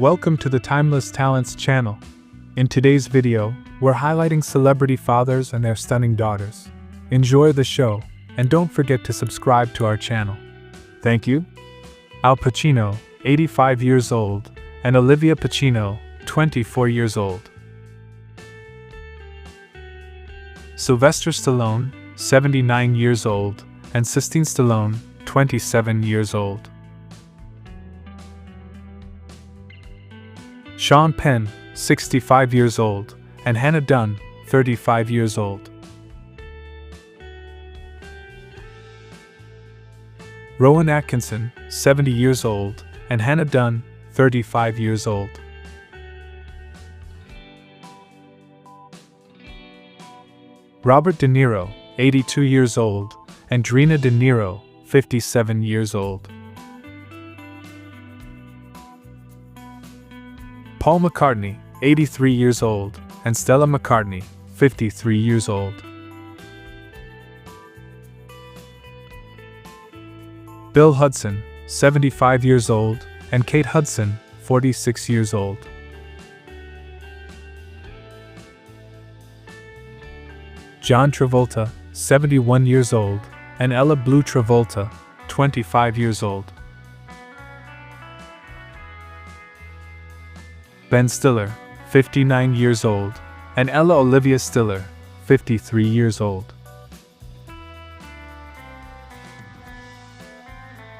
Welcome to the Timeless Talents channel. In today's video, we're highlighting celebrity fathers and their stunning daughters. Enjoy the show, and don't forget to subscribe to our channel. Thank you. Al Pacino, 85 years old, and Olivia Pacino, 24 years old. Sylvester Stallone, 79 years old, and Sistine Stallone, 27 years old. Sean Penn, 65 years old, and Hannah Dunn, 35 years old. Rowan Atkinson, 70 years old, and Hannah Dunn, 35 years old. Robert De Niro, 82 years old, and Drina De Niro, 57 years old. Paul McCartney, 83 years old, and Stella McCartney, 53 years old. Bill Hudson, 75 years old, and Kate Hudson, 46 years old. John Travolta, 71 years old, and Ella Blue Travolta, 25 years old. Ben Stiller, 59 years old, and Ella Olivia Stiller, 53 years old.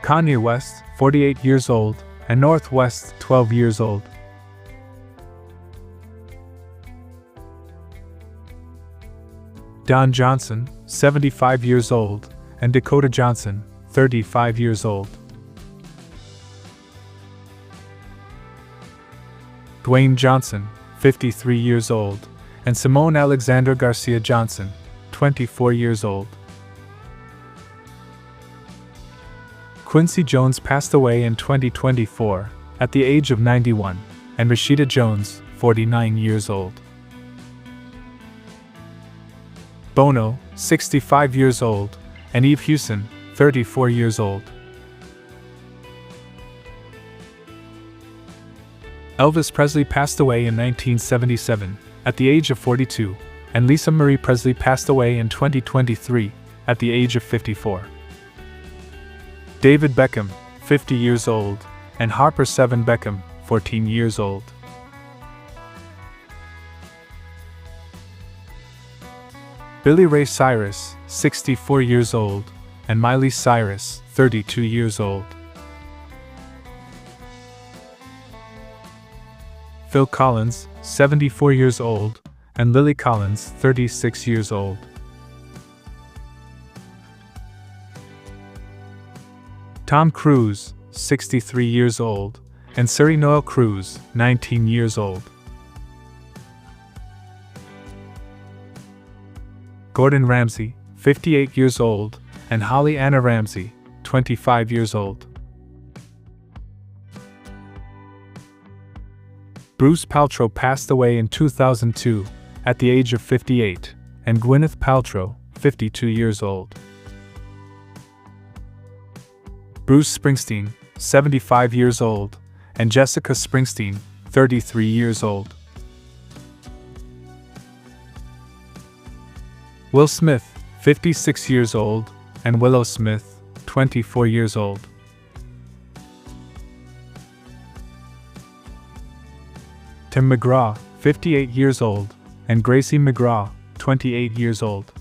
Kanye West, 48 years old, and North West, 12 years old. Don Johnson, 75 years old, and Dakota Johnson, 35 years old. Dwayne Johnson, 53 years old, and Simone Alexander Garcia Johnson, 24 years old. Quincy Jones passed away in 2024, at the age of 91, and Rashida Jones, 49 years old. Bono, 65 years old, and Eve Hewson, 34 years old. Elvis Presley passed away in 1977, at the age of 42, and Lisa Marie Presley passed away in 2023, at the age of 54. David Beckham, 50 years old, and Harper Seven Beckham, 14 years old. Billy Ray Cyrus, 64 years old, and Miley Cyrus, 32 years old. Phil Collins, 74 years old, and Lily Collins, 36 years old. Tom Cruise, 63 years old, and Suri Noel Cruz, 19 years old. Gordon Ramsay, 58 years old, and Holly Anna Ramsay, 25 years old. Bruce Paltrow passed away in 2002, at the age of 58, and Gwyneth Paltrow, 52 years old. Bruce Springsteen, 75 years old, and Jessica Springsteen, 33 years old. Will Smith, 56 years old, and Willow Smith, 24 years old. Tim McGraw, 58 years old, and Gracie McGraw, 28 years old.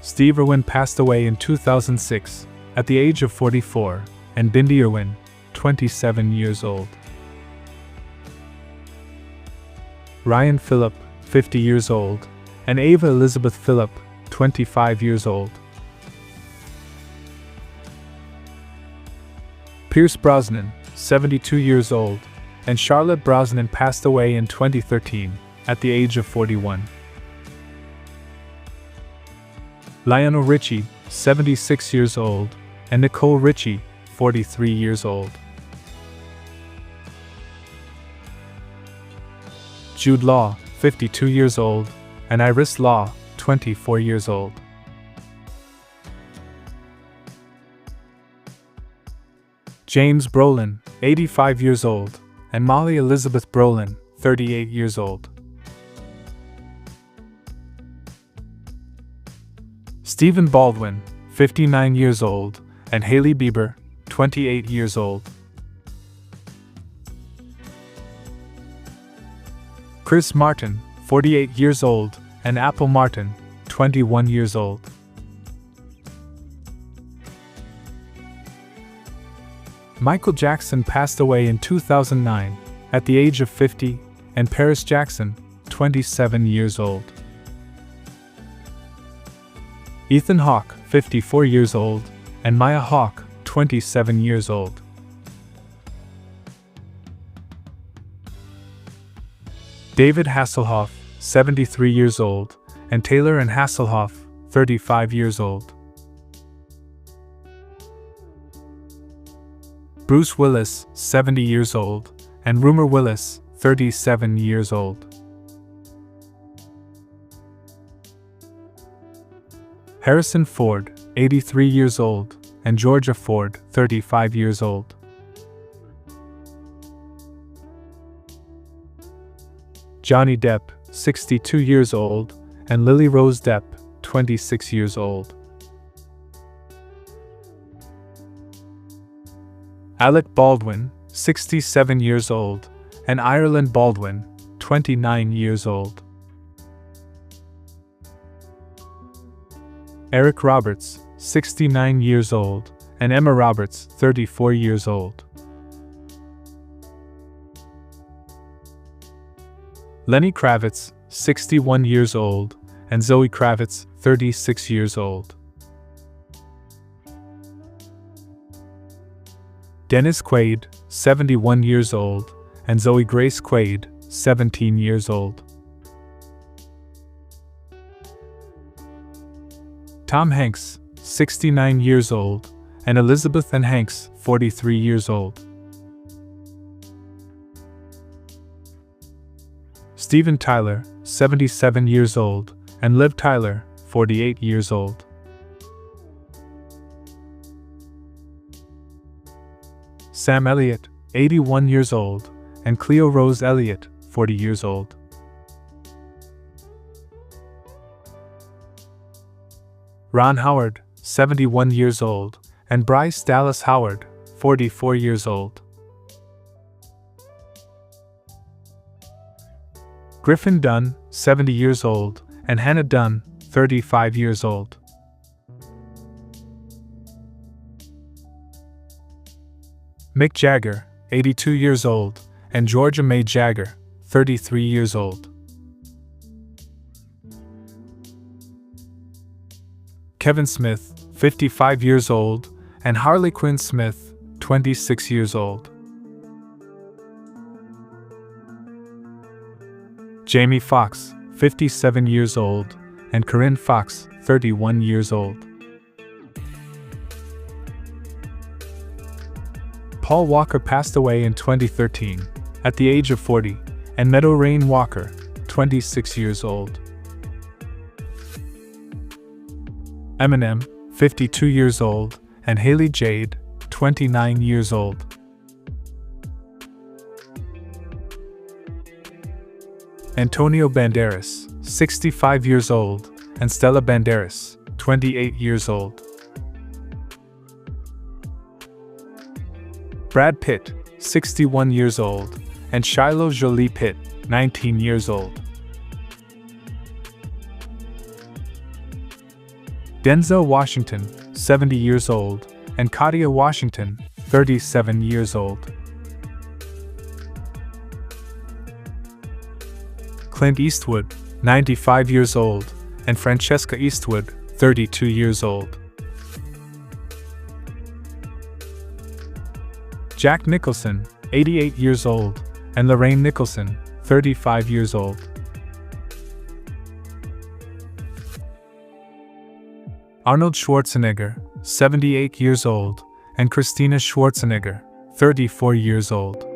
Steve Irwin passed away in 2006, at the age of 44, and Bindi Irwin, 27 years old. Ryan Phillip, 50 years old, and Ava Elizabeth Phillip, 25 years old. Pierce Brosnan, 72 years old, and Charlotte Brosnan passed away in 2013, at the age of 41. Lionel Richie, 76 years old, and Nicole Richie, 43 years old. Jude Law, 52 years old, and Iris Law, 24 years old. James Brolin, 85 years old, and Molly Elizabeth Brolin, 38 years old. Stephen Baldwin, 59 years old, and Hailey Bieber, 28 years old. Chris Martin, 48 years old, and Apple Martin, 21 years old. Michael Jackson passed away in 2009 at the age of 50, and Paris Jackson, 27 years old. Ethan Hawke, 54 years old, and Maya Hawke, 27 years old. David Hasselhoff, 73 years old, and Taylor Ann Hasselhoff, 35 years old. Bruce Willis, 70 years old, and Rumor Willis, 37 years old. Harrison Ford, 83 years old, and Georgia Ford, 35 years old. Johnny Depp, 62 years old, and Lily Rose Depp, 26 years old. Alec Baldwin, 67 years old, and Ireland Baldwin, 29 years old. Eric Roberts, 69 years old, and Emma Roberts, 34 years old. Lenny Kravitz, 61 years old, and Zoe Kravitz, 36 years old. Dennis Quaid, 71 years old, and Zoe Grace Quaid, 17 years old. Tom Hanks, 69 years old, and Elizabeth Ann Hanks, 43 years old. Steven Tyler, 77 years old, and Liv Tyler, 48 years old. Sam Elliott, 81 years old, and Cleo Rose Elliott, 40 years old. Ron Howard, 71 years old, and Bryce Dallas Howard, 44 years old. Griffin Dunne, 70 years old, and Hannah Dunn, 35 years old. Mick Jagger, 82 years old, and Georgia May Jagger, 33 years old. Kevin Smith, 55 years old, and Harley Quinn Smith, 26 years old. Jamie Foxx, 57 years old, and Corinne Fox, 31 years old. Paul Walker passed away in 2013, at the age of 40, and Meadow Rain Walker, 26 years old. Eminem, 52 years old, and Haley Jade, 29 years old. Antonio Banderas, 65 years old, and Stella Banderas, 28 years old. Brad Pitt, 61 years old, and Shiloh Jolie Pitt, 19 years old. Denzel Washington, 70 years old, and Kadia Washington, 37 years old. Clint Eastwood, 95 years old, and Francesca Eastwood, 32 years old. Jack Nicholson, 88 years old, and Lorraine Nicholson, 35 years old. Arnold Schwarzenegger, 78 years old, and Christina Schwarzenegger, 34 years old.